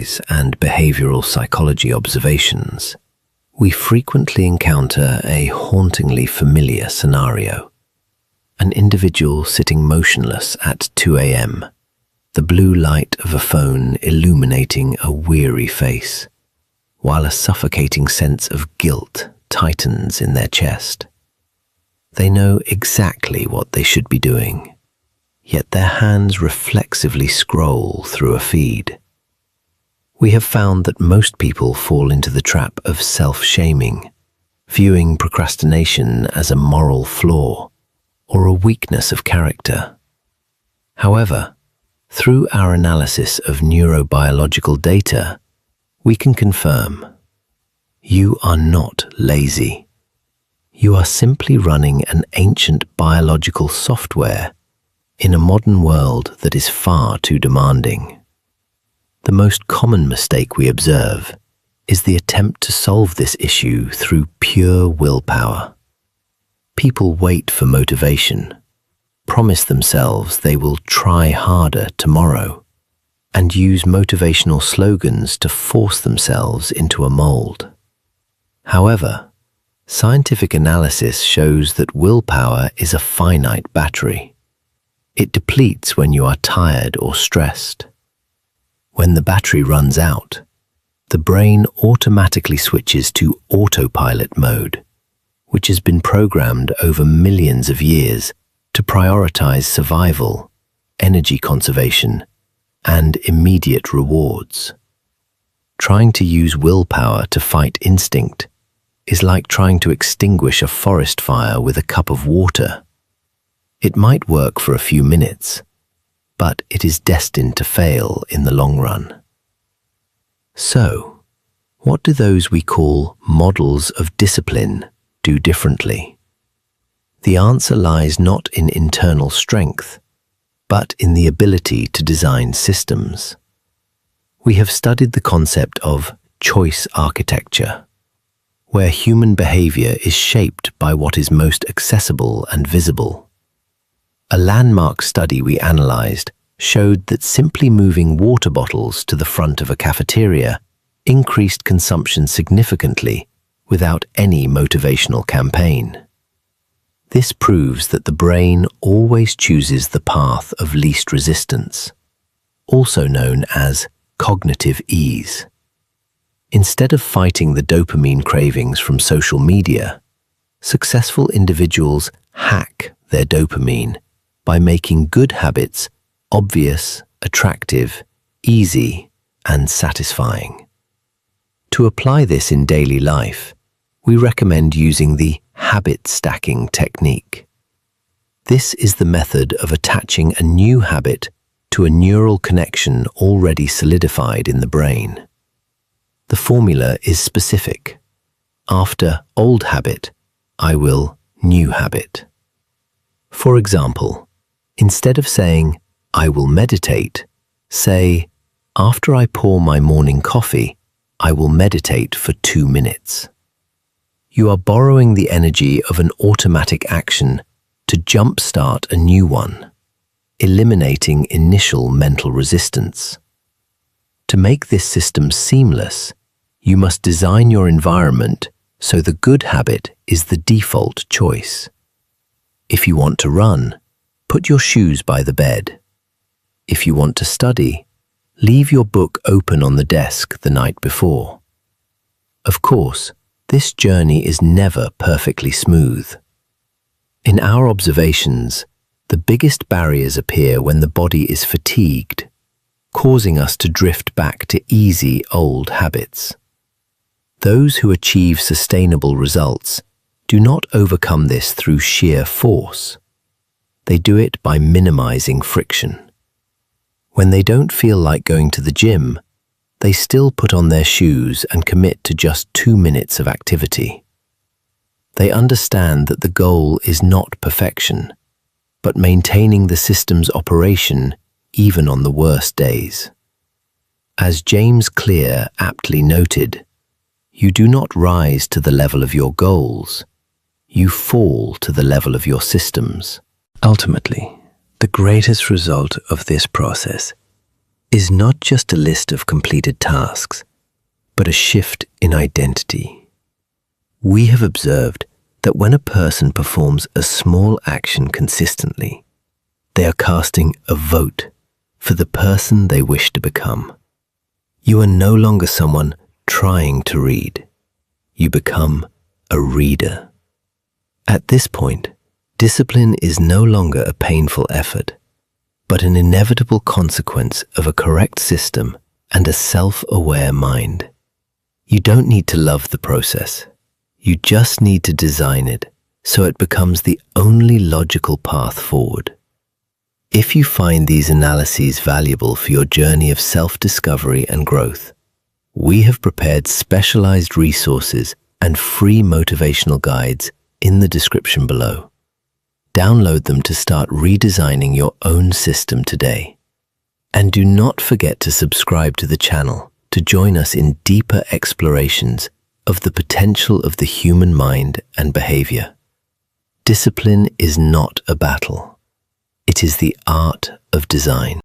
surveys and behavioral psychology observations, we frequently encounter a hauntingly familiar scenario. An individual sitting motionless at 2 a.m., the blue light of a phone illuminating a weary face, while a suffocating sense of guilt tightens in their chest. They know exactly what they should be doing, yet their hands reflexively scroll through a feed. We have found that most people fall into the trap of self-shaming, viewing procrastination as a moral flaw or a weakness of character. However, through our analysis of neurobiological data, we can confirm you are not lazy. You are simply running an ancient biological software in a modern world that is far too demanding. The most common mistake we observe is the attempt to solve this issue through pure willpower. People wait for motivation, promise themselves they will try harder tomorrow, and use motivational slogans to force themselves into a mold. However, scientific analysis shows that willpower is a finite battery. It depletes when you are tired or stressed. When the battery runs out, the brain automatically switches to autopilot mode, which has been programmed over millions of years to prioritize survival, energy conservation, and immediate rewards. Trying to use willpower to fight instinct is like trying to extinguish a forest fire with a cup of water. It might work for a few minutes, but it is destined to fail in the long run. So, what do those we call models of discipline do differently? The answer lies not in internal strength, but in the ability to design systems. We have studied the concept of choice architecture, where human behavior is shaped by what is most accessible and visible. A landmark study we analyzed showed that simply moving water bottles to the front of a cafeteria increased consumption significantly without any motivational campaign. This proves that the brain always chooses the path of least resistance, also known as cognitive ease. Instead of fighting the dopamine cravings from social media, successful individuals hack their dopamine by making good habits obvious, attractive, easy, and satisfying. To apply this in daily life, we recommend using the habit stacking technique. This is the method of attaching a new habit to a neural connection already solidified in the brain. The formula is specific. After old habit, I will new habit. For example, instead of saying, I will meditate, say, after I pour my morning coffee, I will meditate for 2 minutes. You are borrowing the energy of an automatic action to jumpstart a new one, eliminating initial mental resistance. To make this system seamless, you must design your environment so the good habit is the default choice. If you want to run, put your shoes by the bed. If you want to study, leave your book open on the desk the night before. Of course, this journey is never perfectly smooth. In our observations, the biggest barriers appear when the body is fatigued, causing us to drift back to easy old habits. Those who achieve sustainable results do not overcome this through sheer force. They do it by minimizing friction. When they don't feel like going to the gym, they still put on their shoes and commit to just 2 minutes of activity. They understand that the goal is not perfection, but maintaining the system's operation even on the worst days. As James Clear aptly noted, you do not rise to the level of your goals, you fall to the level of your systems. Ultimately, the greatest result of this process is not just a list of completed tasks, but a shift in identity. We have observed that when a person performs a small action consistently, they are casting a vote for the person they wish to become. You are no longer someone trying to read. You become a reader. At this point, discipline is no longer a painful effort, but an inevitable consequence of a correct system and a self-aware mind. You don't need to love the process. You just need to design it so it becomes the only logical path forward. If you find these analyses valuable for your journey of self-discovery and growth, we have prepared specialized resources and free motivational guides in the description below. Download them to start redesigning your own system today. And do not forget to subscribe to the channel to join us in deeper explorations of the potential of the human mind and behavior. Discipline is not a battle. It is the art of design.